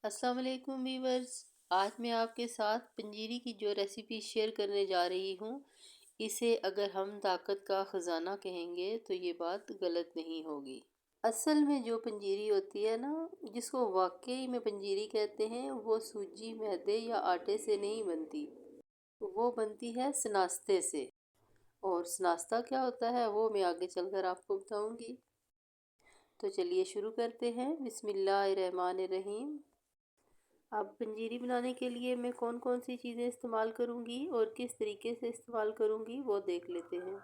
अस्सलाम वालेकुम वीवर्स। आज मैं आपके साथ पंजीरी की जो रेसिपी शेयर करने जा रही हूँ, इसे अगर हम ताकत का ख़जाना कहेंगे तो ये बात गलत नहीं होगी। असल में जो पंजीरी होती है ना, जिसको वाकई में पंजीरी कहते हैं, वो सूजी, मैदे या आटे से नहीं बनती। वो बनती है सनास्ते से। और सनास्ता क्या होता है वो मैं आगे चलकर आपको बताऊंगी। तो चलिए शुरू करते हैं। बिस्मिल्लाहिर्रहमानिर्रहीम। अब पंजीरी बनाने के लिए मैं कौन कौन सी चीज़ें इस्तेमाल करूँगी और किस तरीके से इस्तेमाल करूँगी वो देख लेते हैं।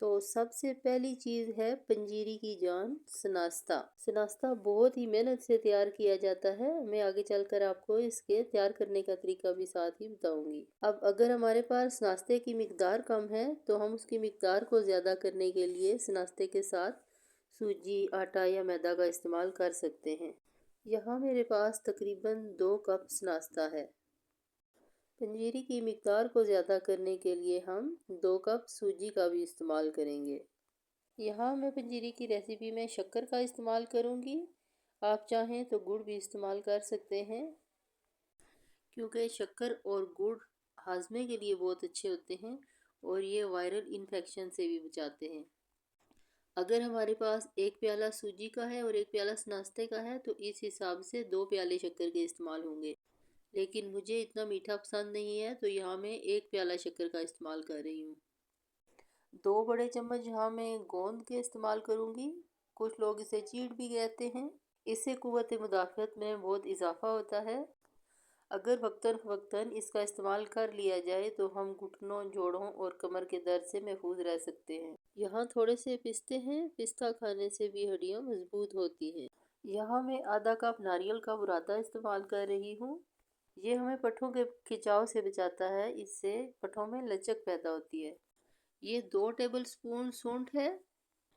तो सबसे पहली चीज़ है पंजीरी की जान, सनास्ता। सनास्ता बहुत ही मेहनत से तैयार किया जाता है। मैं आगे चलकर आपको इसके तैयार करने का तरीका भी साथ ही बताऊंगी। अब अगर हमारे पास नाश्ते की मिकदार कम है तो हम उसकी मिकदार को ज़्यादा करने के लिए नाश्ते के साथ सूजी, आटा या मैदा का इस्तेमाल कर सकते हैं। यहाँ मेरे पास तकरीबन 2 कप नाश्ता है। पंजीरी की मिकदार को ज़्यादा करने के लिए हम 2 कप सूजी का भी इस्तेमाल करेंगे। यहाँ मैं पंजीरी की रेसिपी में शक्कर का इस्तेमाल करूँगी। आप चाहें तो गुड़ भी इस्तेमाल कर सकते हैं, क्योंकि शक्कर और गुड़ हाजमे के लिए बहुत अच्छे होते हैं और ये वायरल इन्फेक्शन से भी बचाते हैं। अगर हमारे पास 1 प्याला सूजी का है और 1 प्याला नाश्ते का है तो इस हिसाब से 2 प्याले शक्कर के इस्तेमाल होंगे। लेकिन मुझे इतना मीठा पसंद नहीं है तो यहाँ मैं 1 प्याला शक्कर का इस्तेमाल कर रही हूँ। 2 बड़े चम्मच यहाँ मैं गोंद के इस्तेमाल करूँगी। कुछ लोग इसे चीड़ भी कहते हैं। इससे कुव्वत मुदाफ़त में बहुत इजाफा होता है। अगर वक्तन फ़वक्तन इसका इस्तेमाल कर लिया जाए तो हम घुटनों, जोड़ों और कमर के दर्द से महफूज रह सकते हैं। यहाँ थोड़े से पिस्ते हैं। पिस्ता खाने से भी हड्डियाँ मजबूत होती हैं। यहाँ मैं आधा कप नारियल का बुरादा इस्तेमाल कर रही हूँ। ये हमें पट्ठों के खिंचाव से बचाता है। इससे पट्ठों में लचक पैदा होती है। ये 2 टेबल स्पून सूंठ है।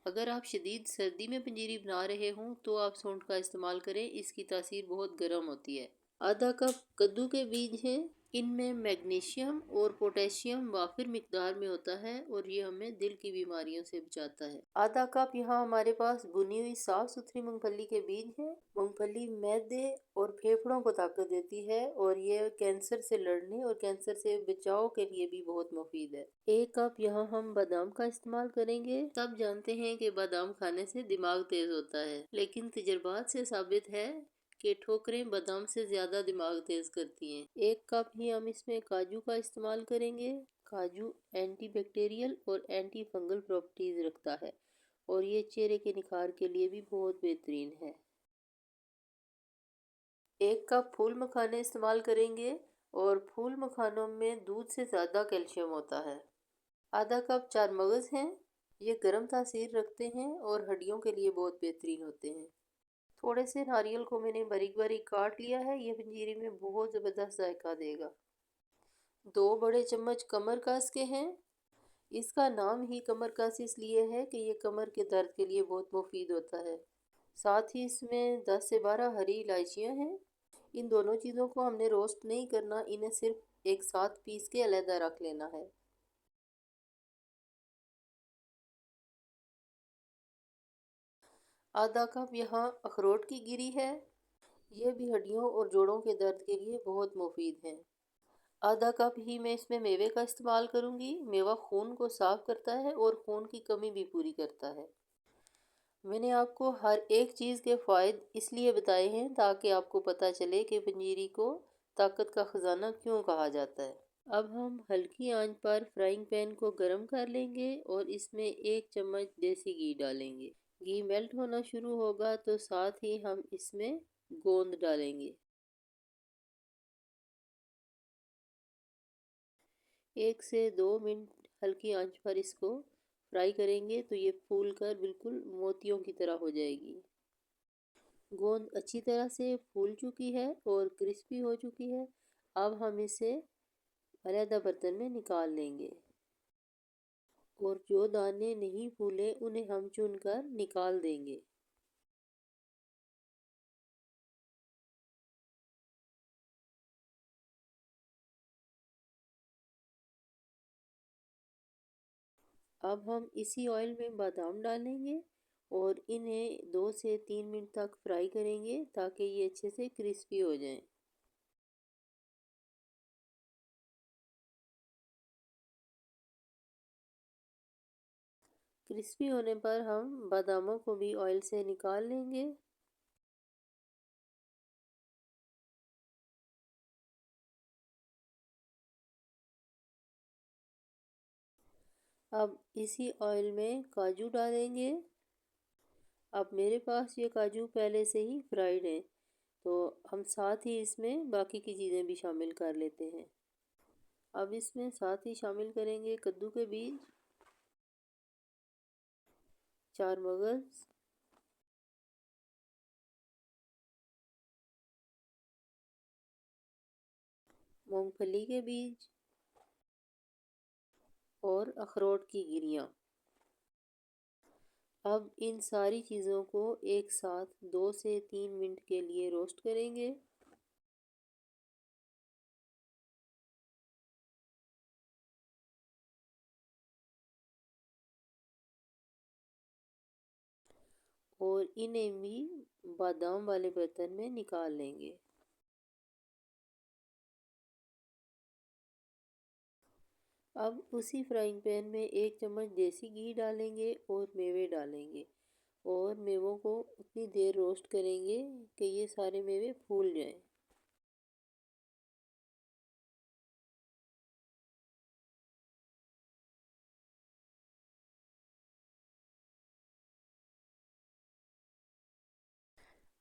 अगर आप शदीद सर्दी में पंजीरी बना रहे हों तो आप सूंठ का इस्तेमाल करें। इसकी तासीर बहुत गर्म होती है। आधा कप कद्दू के बीज हैं। इनमें मैग्नीशियम और पोटेशियम वाफिर मिकदार में होता है और ये हमें दिल की बीमारियों से बचाता है। आधा कप यहाँ हमारे पास भुनी हुई साफ सुथरी मूंगफली के बीज हैं। मूंगफली मैदे और फेफड़ों को ताकत देती है और ये कैंसर से लड़ने और कैंसर से बचाव के लिए भी बहुत मुफीद है। 1 कप यहाँ हम बादाम का इस्तेमाल करेंगे। सब जानते हैं कि बादाम खाने से दिमाग तेज होता है, लेकिन तजर्बात से साबित है कि ठोकरें बादाम से ज़्यादा दिमाग तेज करती हैं। 1 कप ही हम इसमें काजू का इस्तेमाल करेंगे। काजू एंटीबैक्टीरियल और एंटी फंगल प्रॉपर्टीज रखता है और ये चेहरे के निखार के लिए भी बहुत बेहतरीन है। 1 कप फूल मखाने इस्तेमाल करेंगे और फूल मखानों में दूध से ज़्यादा कैल्शियम होता है। आधा कप चार मगज़ हैं। ये गर्म तासीर रखते हैं और हड्डियों के लिए बहुत बेहतरीन होते हैं। थोड़े से नारियल को मैंने बारीक बारीक काट लिया है। ये पंजीरी में बहुत ज़बरदस्त जायका देगा। 2 बड़े चम्मच कमर कस के हैं। इसका नाम ही कमर कस इसलिए है कि ये कमर के दर्द के लिए बहुत मुफीद होता है। साथ ही इसमें 10 से 12 हरी इलायचियाँ हैं। इन दोनों चीज़ों को हमने रोस्ट नहीं करना, इन्हें सिर्फ एक साथ पीस के अलहदा रख लेना है। आधा कप यहाँ अखरोट की गिरी है। ये भी हड्डियों और जोड़ों के दर्द के लिए बहुत मुफीद है। आधा कप ही मैं इसमें मेवे का इस्तेमाल करूंगी। मेवा खून को साफ करता है और खून की कमी भी पूरी करता है। मैंने आपको हर एक चीज़ के फ़ायदे इसलिए बताए हैं ताकि आपको पता चले कि पंजीरी को ताकत का ख़जाना क्यों कहा जाता है। अब हम हल्की आंच पर फ्राइंग पैन को गर्म कर लेंगे और इसमें 1 चम्मच देसी घी डालेंगे। घी मेल्ट होना शुरू होगा तो साथ ही हम इसमें गोंद डालेंगे। 1 से 2 मिनट हल्की आंच पर इसको फ्राई करेंगे तो ये फूल कर बिल्कुल मोतियों की तरह हो जाएगी। गोंद अच्छी तरह से फूल चुकी है और क्रिस्पी हो चुकी है। अब हम इसे अलग बर्तन में निकाल लेंगे और जो दाने नहीं फूले उन्हें हम चुनकर निकाल देंगे। अब हम इसी ऑयल में बादाम डालेंगे और इन्हें 2 से 3 मिनट तक फ्राई करेंगे ताकि ये अच्छे से क्रिस्पी हो जाएं। क्रिस्पी होने पर हम बादामों को भी ऑयल से निकाल लेंगे। अब इसी ऑयल में काजू डालेंगे। अब मेरे पास ये काजू पहले से ही फ्राइड हैं, तो हम साथ ही इसमें बाकी की चीज़ें भी शामिल कर लेते हैं। अब इसमें साथ ही शामिल करेंगे कद्दू के बीज, 4 मगज, मूंगफली के बीज और अखरोट की गिरियाँ। अब इन सारी चीज़ों को एक साथ 2 से 3 मिनट के लिए रोस्ट करेंगे। और इन्हें भी बादाम वाले बर्तन में निकाल लेंगे। अब उसी फ्राइंग पैन में 1 चम्मच देसी घी डालेंगे और मेवे डालेंगे और मेवों को उतनी देर रोस्ट करेंगे कि ये सारे मेवे फूल जाएं।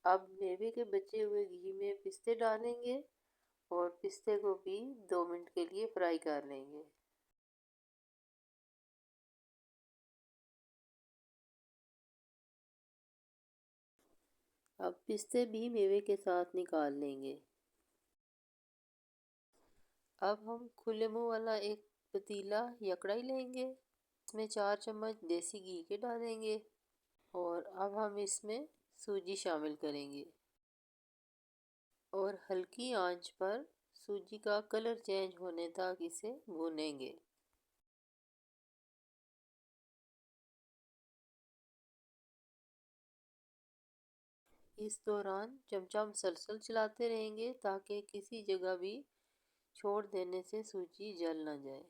अब मेवे के बचे हुए घी में पिस्ते डालेंगे और पिस्ते को भी 2 मिनट के लिए फ्राई कर लेंगे। अब पिस्ते भी मेवे के साथ निकाल लेंगे। अब हम खुले मुंह वाला एक पतीला या कढ़ाई लेंगे। इसमें 4 चम्मच देसी घी के डालेंगे और अब हम इसमें सूजी शामिल करेंगे और हल्की आंच पर सूजी का कलर चेंज होने तक इसे भूनेंगे। इस दौरान चमचा मुसलसल चलाते रहेंगे ताकि किसी जगह भी छोड़ देने से सूजी जल ना जाए।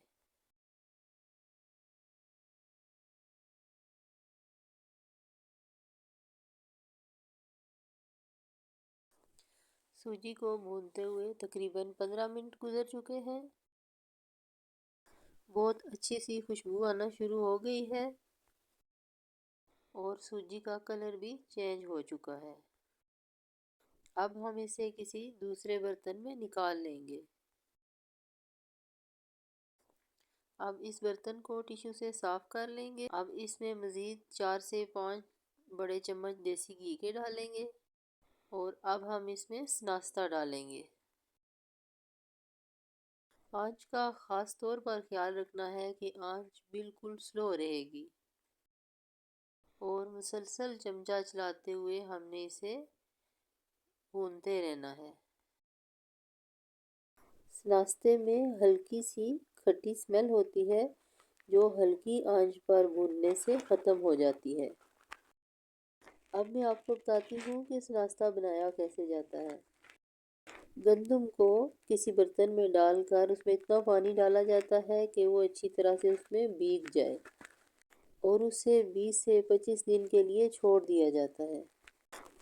सूजी को भूनते हुए तकरीबन 15 मिनट गुजर चुके हैं। बहुत अच्छी सी खुशबू आना शुरू हो गई है और सूजी का कलर भी चेंज हो चुका है। अब हम इसे किसी दूसरे बर्तन में निकाल लेंगे। अब इस बर्तन को टिश्यू से साफ कर लेंगे। अब इसमें मज़ीद 4 से 5 बड़े चम्मच देसी घी के डालेंगे और अब हम इसमें नाश्ता डालेंगे। आंच का ख़ास तौर पर ख्याल रखना है कि आंच बिल्कुल स्लो रहेगी और मुसलसल चमचा चलाते हुए हमने इसे भूनते रहना है। नाश्ते में हल्की सी खट्टी स्मेल होती है जो हल्की आंच पर भूनने से ख़त्म हो जाती है। अब मैं आपको बताती हूँ कि इस नाश्ता बनाया कैसे जाता है। गंदम को किसी बर्तन में डालकर उसमें इतना पानी डाला जाता है कि वो अच्छी तरह से उसमें भीग जाए और उसे 20 से 25 दिन के लिए छोड़ दिया जाता है।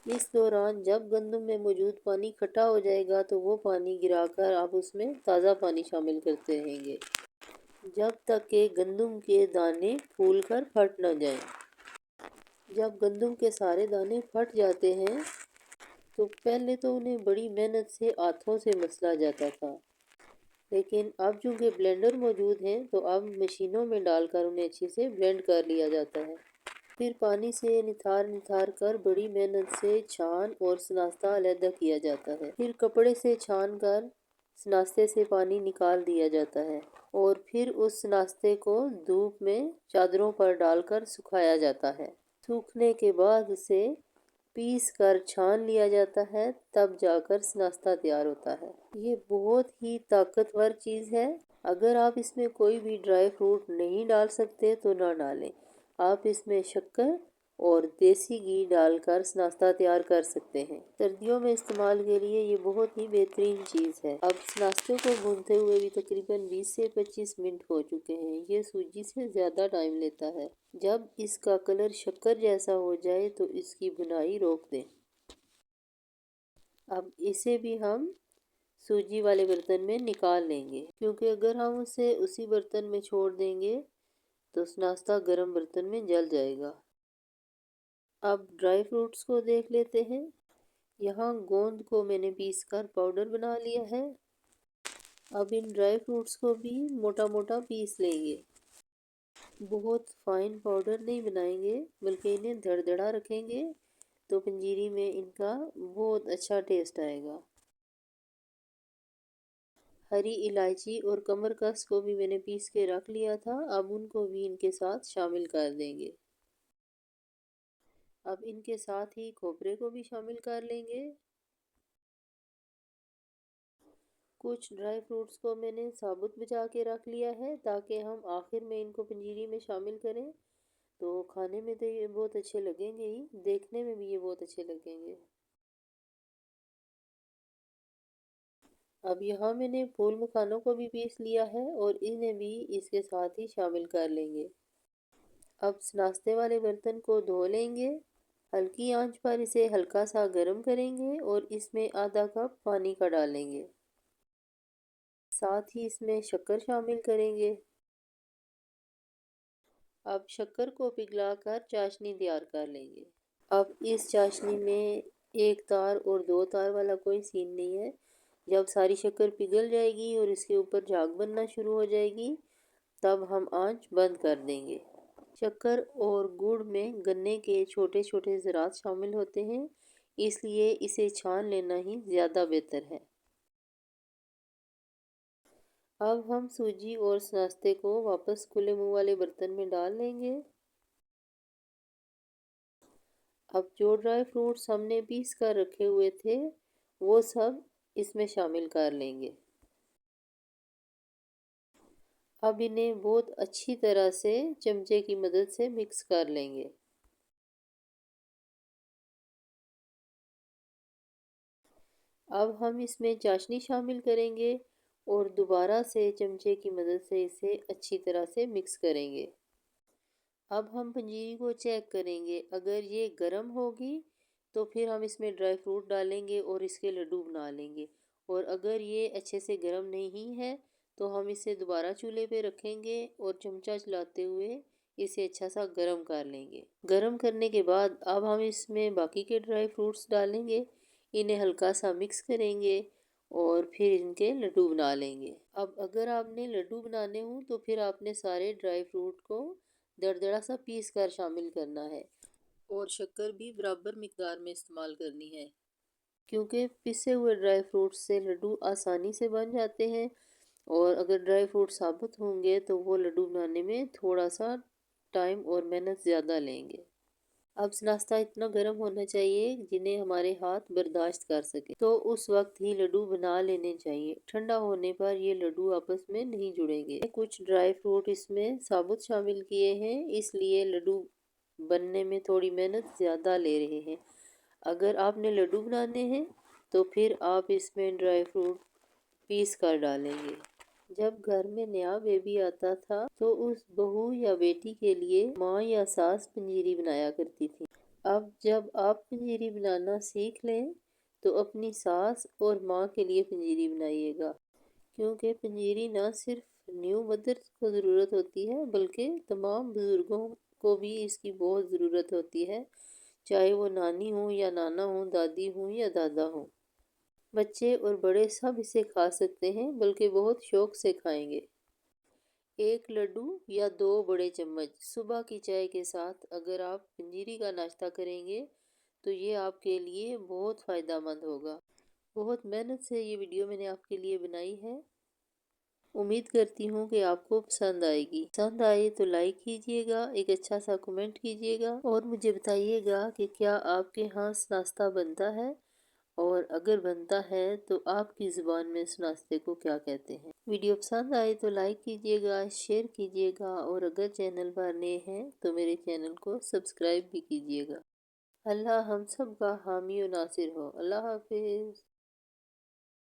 इस दौरान जब गंदम में मौजूद पानी खट्टा हो जाएगा तो वो पानी गिराकर आप उसमें ताज़ा पानी शामिल करते रहेंगे जब तक कि गंदम के दाने फूल कर फट न जाएं। जब गंदम के सारे दाने फट जाते हैं तो पहले तो उन्हें बड़ी मेहनत से हाथों से मसला जाता था, लेकिन अब चूंकि ब्लेंडर मौजूद हैं तो अब मशीनों में डालकर उन्हें अच्छे से ब्लेंड कर लिया जाता है। फिर पानी से निथार निथार कर बड़ी मेहनत से छान और सनास्ता अलहदा किया जाता है। फिर कपड़े से छान कर सनास्ते से पानी निकाल दिया जाता है और फिर उस नाश्ते को धूप में चादरों पर डालकर सुखाया जाता है। सूखने के बाद उसे पीस कर छान लिया जाता है, तब जाकर नाश्ता तैयार होता है। ये बहुत ही ताकतवर चीज़ है। अगर आप इसमें कोई भी ड्राई फ्रूट नहीं डाल सकते तो ना डालें। आप इसमें शक्कर और देसी घी डालकर नाश्ता तैयार कर सकते हैं। सर्दियों में इस्तेमाल के लिए ये बहुत ही बेहतरीन चीज़ है। अब नाश्ते को भूनते हुए भी तकरीबन 20 से 25 मिनट हो चुके हैं। ये सूजी से ज़्यादा टाइम लेता है। जब इसका कलर शक्कर जैसा हो जाए तो इसकी भुनाई रोक दें। अब इसे भी हम सूजी वाले बर्तन में निकाल लेंगे, क्योंकि अगर हम उसे उसी बर्तन में छोड़ देंगे तो नाश्ता गर्म बर्तन में जल जाएगा। अब ड्राई फ्रूट्स को देख लेते हैं। यहाँ गोंद को मैंने पीस कर पाउडर बना लिया है। अब इन ड्राई फ्रूट्स को भी मोटा मोटा पीस लेंगे। बहुत फाइन पाउडर नहीं बनाएंगे, बल्कि इन्हें दरदरा रखेंगे तो पंजीरी में इनका बहुत अच्छा टेस्ट आएगा। हरी इलायची और कमरकस को भी मैंने पीस के रख लिया था। अब उनको भी इनके साथ शामिल कर देंगे। अब इनके साथ ही खोपरे को भी शामिल कर लेंगे। कुछ ड्राई फ्रूट्स को मैंने साबुत भिगा के रख लिया है, ताकि हम आखिर में इनको पंजीरी में शामिल करें तो खाने में तो ये बहुत अच्छे लगेंगे ही, देखने में भी ये बहुत अच्छे लगेंगे। अब यहाँ मैंने फूल मखानों को भी पीस लिया है और इन्हें भी इसके साथ ही शामिल कर लेंगे। अब नाश्ते वाले बर्तन को धो लेंगे। हल्की आंच पर इसे हल्का सा गर्म करेंगे और इसमें आधा कप पानी का डालेंगे। साथ ही इसमें शक्कर शामिल करेंगे। अब शक्कर को पिघलाकर चाशनी तैयार कर लेंगे। अब इस चाशनी में एक तार और दो तार वाला कोई सीन नहीं है। जब सारी शक्कर पिघल जाएगी और इसके ऊपर झाग बनना शुरू हो जाएगी, तब हम आंच बंद कर देंगे। शक्कर और गुड़ में गन्ने के छोटे छोटे ज़रात शामिल होते हैं, इसलिए इसे छान लेना ही ज़्यादा बेहतर है। अब हम सूजी और नाश्ते को वापस खुले मुंह वाले बर्तन में डाल लेंगे। अब जो ड्राई फ्रूट्स हमने पीस कर रखे हुए थे वो सब इसमें शामिल कर लेंगे। अब इन्हें बहुत अच्छी तरह से चमचे की मदद से मिक्स कर लेंगे। अब हम इसमें चाशनी शामिल करेंगे और दोबारा से चमचे की मदद से इसे अच्छी तरह से मिक्स करेंगे। अब हम पंजीरी को चेक करेंगे। अगर ये गर्म होगी तो फिर हम इसमें ड्राई फ्रूट डालेंगे और इसके लड्डू बना लेंगे। और अगर ये अच्छे से गर्म नहीं है तो हम इसे दोबारा चूल्हे पे रखेंगे और चमचा चलाते हुए इसे अच्छा सा गर्म कर लेंगे। गर्म करने के बाद अब हम इसमें बाकी के ड्राई फ्रूट्स डालेंगे, इन्हें हल्का सा मिक्स करेंगे और फिर इनके लड्डू बना लेंगे। अब अगर आपने लड्डू बनाने हों तो फिर आपने सारे ड्राई फ्रूट को दरदरा सा पीस कर शामिल करना है और शक्कर भी बराबर मिकदार में इस्तेमाल करनी है, क्योंकि पिसे हुए ड्राई फ्रूट से लड्डू आसानी से बन जाते हैं और अगर ड्राई फ्रूट साबुत होंगे तो वो लड्डू बनाने में थोड़ा सा टाइम और मेहनत ज़्यादा लेंगे। अब नाश्ता इतना गर्म होना चाहिए जिन्हें हमारे हाथ बर्दाश्त कर सके, तो उस वक्त ही लड्डू बना लेने चाहिए। ठंडा होने पर ये लड्डू आपस में नहीं जुड़ेंगे। कुछ ड्राई फ्रूट इसमें साबुत शामिल किए हैं, इसलिए लड्डू बनने में थोड़ी मेहनत ज़्यादा ले रहे हैं। अगर आपने लड्डू बनाने हैं तो फिर आप इसमें ड्राई फ्रूट पीस कर डालेंगे। जब घर में नया बेबी आता था तो उस बहू या बेटी के लिए माँ या सास पंजीरी बनाया करती थी। अब जब आप पंजीरी बनाना सीख लें तो अपनी सास और माँ के लिए पंजीरी बनाइएगा, क्योंकि पंजीरी ना सिर्फ न्यू मदर को ज़रूरत होती है बल्कि तमाम बुज़ुर्गों को भी इसकी बहुत ज़रूरत होती है, चाहे वो नानी हो या नाना हो, दादी हो या दादा हो। बच्चे और बड़े सब इसे खा सकते हैं, बल्कि बहुत शौक से खाएंगे। एक लड्डू या दो बड़े चम्मच सुबह की चाय के साथ अगर आप पंजीरी का नाश्ता करेंगे तो ये आपके लिए बहुत फ़ायदेमंद होगा। बहुत मेहनत से ये वीडियो मैंने आपके लिए बनाई है। उम्मीद करती हूँ कि आपको पसंद आएगी। पसंद आए तो लाइक कीजिएगा, एक अच्छा सा कमेंट कीजिएगा और मुझे बताइएगा कि क्या आपके यहाँ नाश्ता बनता है और अगर बनता है तो आपकी ज़ुबान में इस नाश्ते को क्या कहते हैं। वीडियो पसंद आए तो लाइक कीजिएगा, शेयर कीजिएगा और अगर चैनल पर नए हैं तो मेरे चैनल को सब्सक्राइब भी कीजिएगा। अल्लाह हम सब का हामी और नासिर हो। अल्लाह हाफिज़।